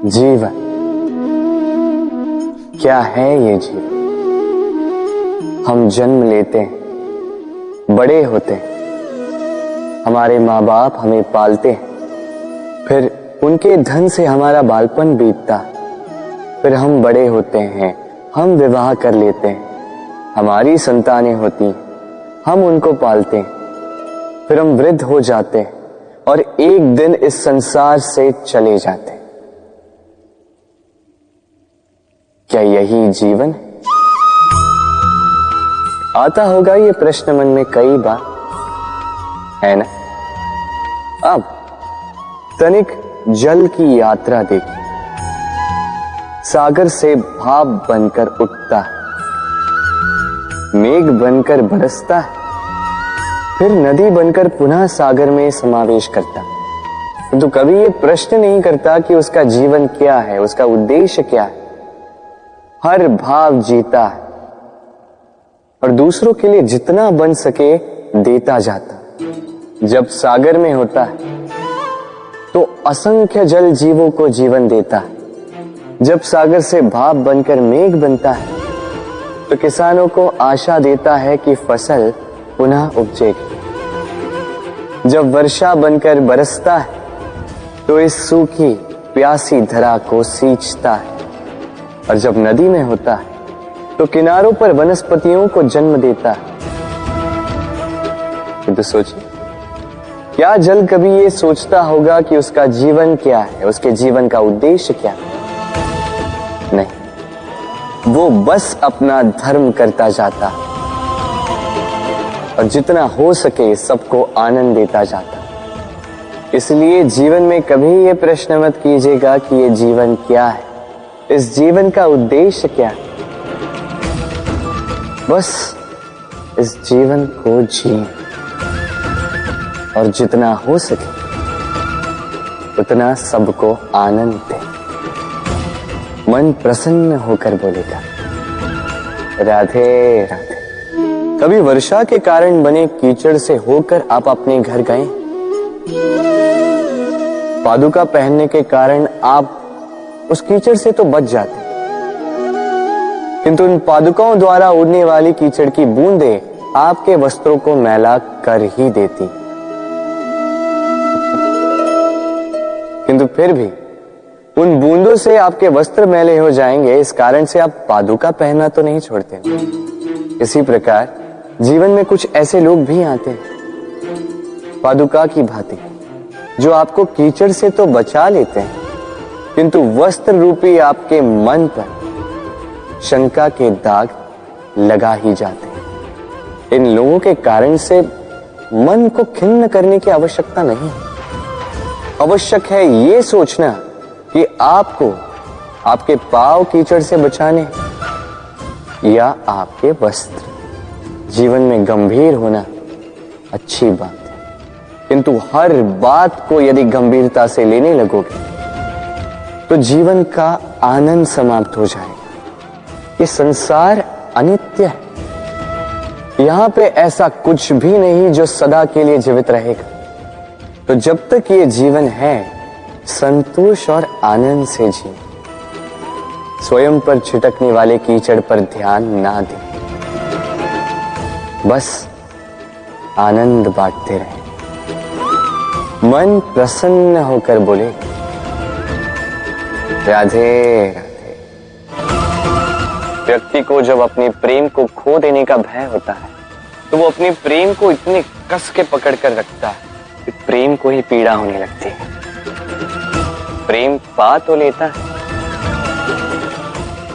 जीवन क्या है ये जीवन? हम जन्म लेते हैं, बड़े होते हैं, हमारे माँ बाप हमें पालते हैं, फिर उनके धन से हमारा बालपन बीतता, फिर हम बड़े होते हैं, हम विवाह कर लेते हैं, हमारी संतानें होती हैं, हम उनको पालते हैं, फिर हम वृद्ध हो जाते हैं और एक दिन इस संसार से चले जाते हैं। क्या यही जीवन है? आता होगा ये प्रश्न मन में कई बार, है ना? अब तनिक जल की यात्रा देखिए। सागर से भाप बनकर उठता है, मेघ बनकर बरसता है, फिर नदी बनकर पुनः सागर में समावेश करता है। तो कभी ये प्रश्न नहीं करता कि उसका जीवन क्या है, उसका उद्देश्य क्या है। हर भाव जीता है और दूसरों के लिए जितना बन सके देता जाता। जब सागर में होता है तो असंख्य जल जीवों को जीवन देता है। जब सागर से भाप बनकर मेघ बनता है तो किसानों को आशा देता है कि फसल पुनः उपजेगी। जब वर्षा बनकर बरसता है तो इस सूखी प्यासी धरा को सींचता है। और जब नदी में होता है तो किनारों पर वनस्पतियों को जन्म देता है। तो सोचिए, क्या जल कभी ये सोचता होगा कि उसका जीवन क्या है, उसके जीवन का उद्देश्य क्या है? नहीं, वो बस अपना धर्म करता जाता और जितना हो सके सबको आनंद देता जाता। इसलिए जीवन में कभी ये प्रश्न मत कीजिएगा कि ये जीवन क्या है, इस जीवन का उद्देश्य क्या है। बस इस जीवन को जिए और जितना हो सके उतना सबको आनंद दे। मन प्रसन्न होकर बोलेगा राधे राधे। कभी वर्षा के कारण बने कीचड़ से होकर आप अपने घर गए? पादुका पहनने के कारण आप उस कीचड़ से तो बच जाते, किंतु उन पादुकाओं द्वारा उड़ने वाली कीचड़ की बूंदें आपके वस्त्रों को मैला कर ही देती। किंतु फिर भी उन बूंदों से आपके वस्त्र मैले हो जाएंगे, इस कारण से आप पादुका पहनना तो नहीं छोड़ते। इसी प्रकार जीवन में कुछ ऐसे लोग भी आते हैं पादुका की भांति, जो आपको कीचड़ से तो बचा लेते हैं, किंतु वस्त्र रूपी आपके मन पर शंका के दाग लगा ही जाते हैं। इन लोगों के कारण से मन को खिन्न करने की आवश्यकता नहीं है। आवश्यक है ये सोचना कि आपको आपके पांव कीचड़ से बचाने या आपके वस्त्र। जीवन में गंभीर होना अच्छी बात है, किंतु हर बात को यदि गंभीरता से लेने लगोगे तो जीवन का आनंद समाप्त हो जाएगा। ये संसार अनित्य है, यहां पे ऐसा कुछ भी नहीं जो सदा के लिए जीवित रहेगा। तो जब तक ये जीवन है, संतोष और आनंद से जिए। स्वयं पर छिटकने वाले कीचड़ पर ध्यान ना दें, बस आनंद बांटते रहें। मन प्रसन्न होकर बोले राधे राधे। व्यक्ति को जब अपने प्रेम को खो देने का भय होता है तो वो अपने प्रेम को इतने कस के पकड़ कर रखता है कि प्रेम को ही पीड़ा होने लगती है। प्रेम पा तो लेता है,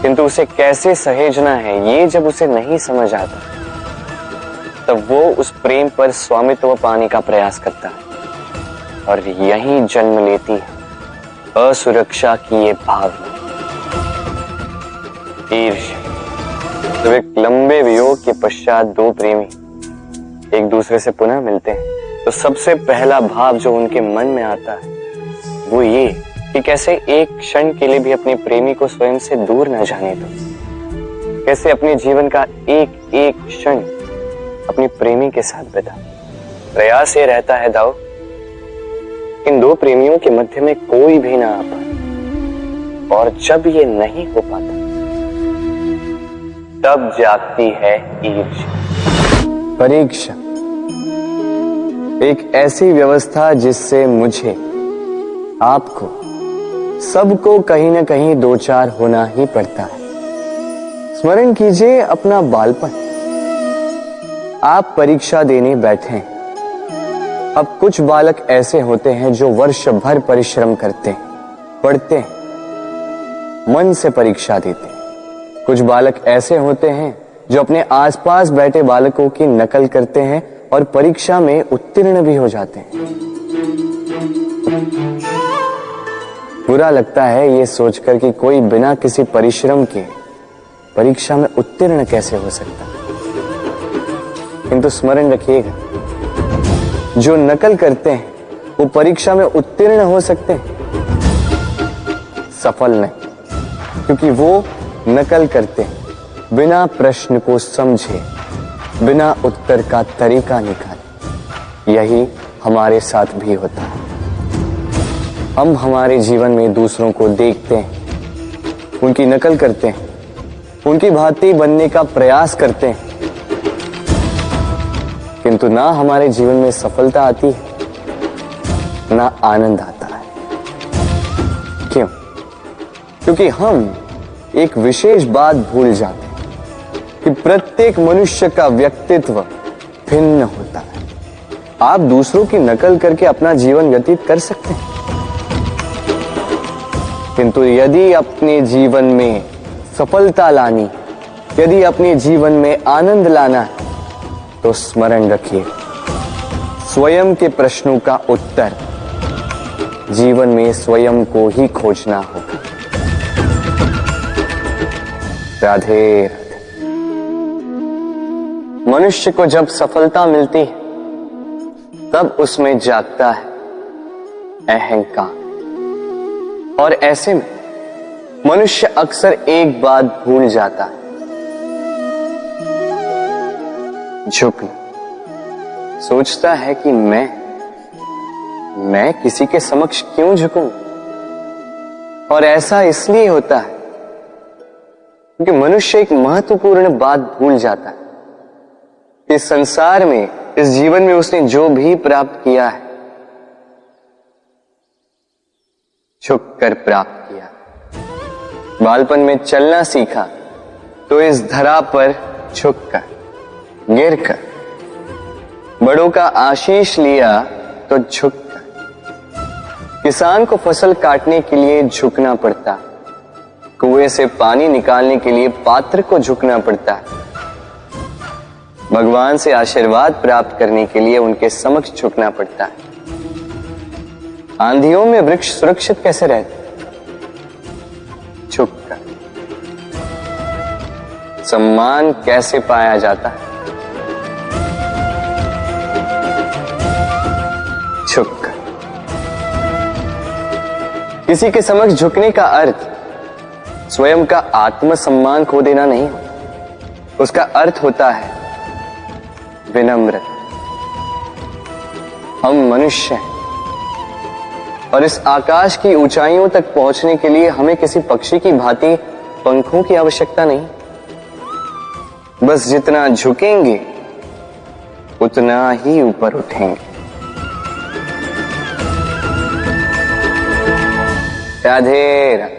किंतु उसे कैसे सहेजना है ये जब उसे नहीं समझ आता, तब वो उस प्रेम पर स्वामित्व पाने का प्रयास करता है और यहीं जन्म लेती है असुरक्षा की ये भावना, ईर्ष्या। जब एक लंबे वियोग के पश्चात दो प्रेमी एक दूसरे से पुनः मिलते हैं तो सबसे पहला भाव जो उनके मन में आता है वो ये कि कैसे एक क्षण के लिए भी अपने प्रेमी को स्वयं से दूर न जाने दो। कैसे अपने जीवन का एक एक क्षण अपने प्रेमी के साथ बिता। प्रयास ये रहता है दाऊ, इन दो प्रेमियों के मध्य में कोई भी ना आ पाए, और जब ये नहीं हो पाता तब जागती है ईर्ष्या। परीक्षा एक ऐसी व्यवस्था जिससे मुझे, आपको, सबको कहीं ना कहीं दो चार होना ही पड़ता है। स्मरण कीजिए अपना बालपन। आप परीक्षा देने बैठे हैं। अब कुछ बालक ऐसे होते हैं जो वर्ष भर परिश्रम करते हैं, पढ़ते हैं, मन से परीक्षा देते हैं। कुछ बालक ऐसे होते हैं जो अपने आसपास बैठे बालकों की नकल करते हैं और परीक्षा में उत्तीर्ण भी हो जाते हैं। बुरा लगता है ये सोचकर कि कोई बिना किसी परिश्रम के परीक्षा में उत्तीर्ण कैसे हो सकता है। किंतु स्मरण रखिएगा, जो नकल करते हैं वो परीक्षा में उत्तीर्ण हो सकते हैं, सफल नहीं, क्योंकि वो नकल करते हैं बिना प्रश्न को समझे, बिना उत्तर का तरीका निकाले। यही हमारे साथ भी होता है। हम हमारे जीवन में दूसरों को देखते हैं, उनकी नकल करते हैं, उनकी भांति बनने का प्रयास करते हैं, किंतु ना हमारे जीवन में सफलता आती है, ना आनंद आता है। क्यों? क्योंकि हम एक विशेष बात भूल जाते हैं कि प्रत्येक मनुष्य का व्यक्तित्व भिन्न होता है। आप दूसरों की नकल करके अपना जीवन व्यतीत कर सकते हैं, किंतु यदि अपने जीवन में सफलता लानी, यदि अपने जीवन में आनंद लाना है, तो स्मरण रखिए, स्वयं के प्रश्नों का उत्तर जीवन में स्वयं को ही खोजना होगा। राधे राधे। मनुष्य को जब सफलता मिलती है तब उसमें जागता है अहंकार, और ऐसे में मनुष्य अक्सर एक बात भूल जाता है, झुकना। सोचता है कि मैं किसी के समक्ष क्यों झुकूं? और ऐसा इसलिए होता है क्योंकि मनुष्य एक महत्वपूर्ण बात भूल जाता है। इस संसार में, इस जीवन में उसने जो भी प्राप्त किया है, झुककर प्राप्त किया। बालपन में चलना सीखा तो इस धरा पर झुककर, गिरकर। बड़ों का आशीष लिया तो झुककर। किसान को फसल काटने के लिए झुकना पड़ता, कुएं से पानी निकालने के लिए पात्र को झुकना पड़ता है। भगवान से आशीर्वाद प्राप्त करने के लिए उनके समक्ष झुकना पड़ता है। आंधियों में वृक्ष सुरक्षित कैसे रहते? झुककर। सम्मान कैसे पाया जाता है? झुककर। किसी के समक्ष झुकने का अर्थ स्वयं का आत्मसम्मान खो देना नहीं होता। उसका अर्थ होता है विनम्र। हम मनुष्य हैं और इस आकाश की ऊंचाइयों तक पहुंचने के लिए हमें किसी पक्षी की भांति पंखों की आवश्यकता नहीं। बस जितना झुकेंगे उतना ही ऊपर उठेंगे। राधे राधे।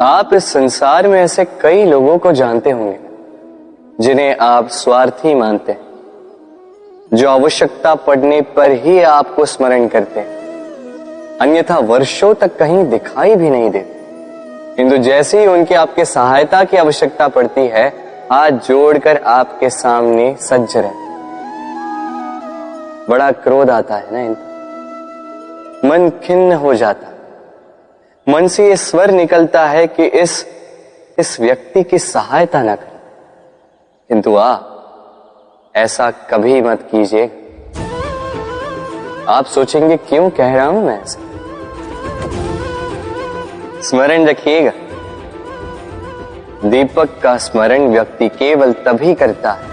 आप इस संसार में ऐसे कई लोगों को जानते होंगे जिन्हें आप स्वार्थी मानते हैं, जो आवश्यकता पड़ने पर ही आपको स्मरण करते हैं, अन्यथा वर्षों तक कहीं दिखाई भी नहीं देते। किंतु जैसे ही उनकी आपके सहायता की आवश्यकता पड़ती है, हाथ जोड़कर आपके सामने सज्ज रहते। बड़ा क्रोध आता है ना इनको, मन खिन्न हो जाता है। मन से ये स्वर निकलता है कि इस व्यक्ति की सहायता न करें। किंतु ऐसा कभी मत कीजिए। आप सोचेंगे क्यों कह रहा हूं मैं ऐसा? स्मरण रखिएगा, दीपक का स्मरण व्यक्ति केवल तभी करता है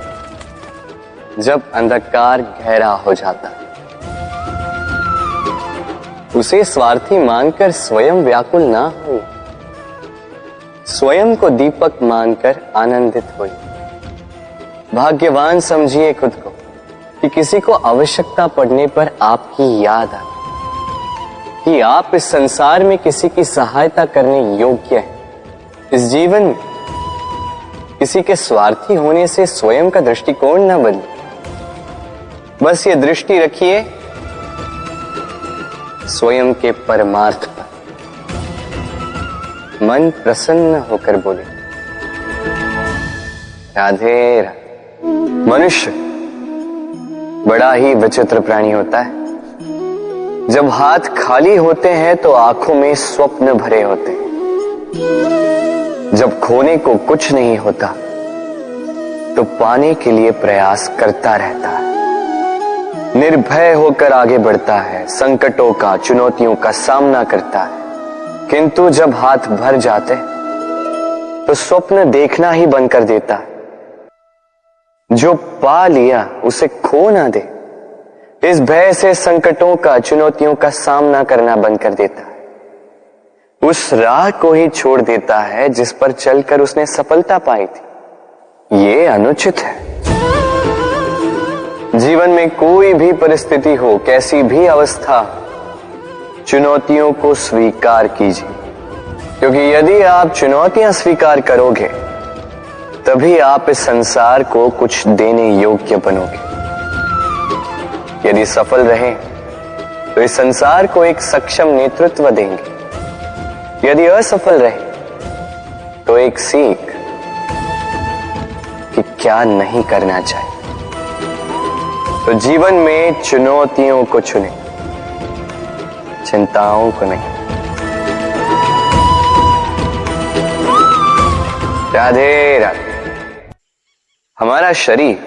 जब अंधकार गहरा हो जाता है। उसे स्वार्थी मानकर स्वयं व्याकुल ना हो, स्वयं को दीपक मानकर आनंदित होइए। भाग्यवान समझिए खुद को कि किसी को आवश्यकता पड़ने पर आपकी याद आए, कि आप इस संसार में किसी की सहायता करने योग्य हैं। इस जीवन में किसी के स्वार्थी होने से स्वयं का दृष्टिकोण न बदले, बस ये दृष्टि रखिए स्वयं के परमार्थ पर। मन प्रसन्न होकर बोले, राधे राधे। मनुष्य बड़ा ही विचित्र प्राणी होता है। जब हाथ खाली होते हैं तो आंखों में स्वप्न भरे होते हैं। जब खोने को कुछ नहीं होता तो पाने के लिए प्रयास करता रहता है। निर्भय होकर आगे बढ़ता है, संकटों का, चुनौतियों का सामना करता है। किंतु जब हाथ भर जाते तो स्वप्न देखना ही बंद कर देता है। जो पा लिया उसे खो ना दे, इस भय से संकटों का, चुनौतियों का सामना करना बंद कर देता है। उस राह को ही छोड़ देता है जिस पर चलकर उसने सफलता पाई थी। ये अनुचित है। जीवन में कोई भी परिस्थिति हो, कैसी भी अवस्था, चुनौतियों को स्वीकार कीजिए, क्योंकि यदि आप चुनौतियां स्वीकार करोगे तभी आप इस संसार को कुछ देने योग्य बनोगे। यदि सफल रहे तो इस संसार को एक सक्षम नेतृत्व देंगे। यदि असफल रहे तो एक सीख कि क्या नहीं करना चाहिए। तो जीवन में चुनौतियों को चुने, चिंताओं को नहीं। राधे राधे। हमारा शरीर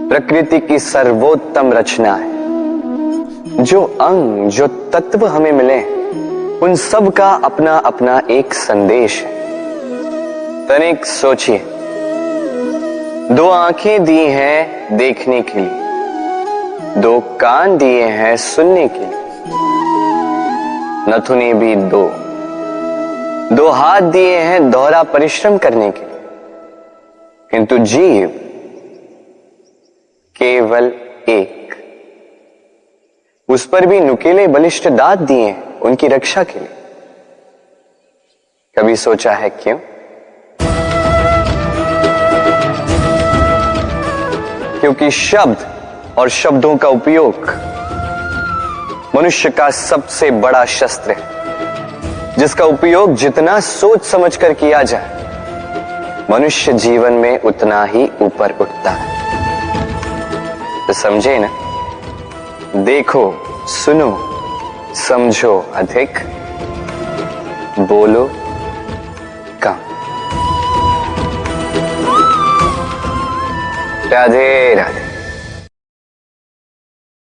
प्रकृति की सर्वोत्तम रचना है। जो अंग, जो तत्व हमें मिले, उन सब का अपना अपना एक संदेश है। तनिक सोचिए, दो आंखें दी हैं देखने के लिए, दो कान दिए हैं सुनने के लिए, नथुने भी दो हाथ दिए हैं दोहरा परिश्रम करने के लिए, किंतु जीव केवल एक। उस पर भी नुकीले बलिष्ठ दांत दिए हैं उनकी रक्षा के लिए। कभी सोचा है क्यों? क्योंकि शब्द और शब्दों का उपयोग मनुष्य का सबसे बड़ा शस्त्र है, जिसका उपयोग जितना सोच समझकर किया जाए, मनुष्य जीवन में उतना ही ऊपर उठता है। तो समझे ना? देखो, सुनो, समझो अधिक, बोलो कम। राधे राधे।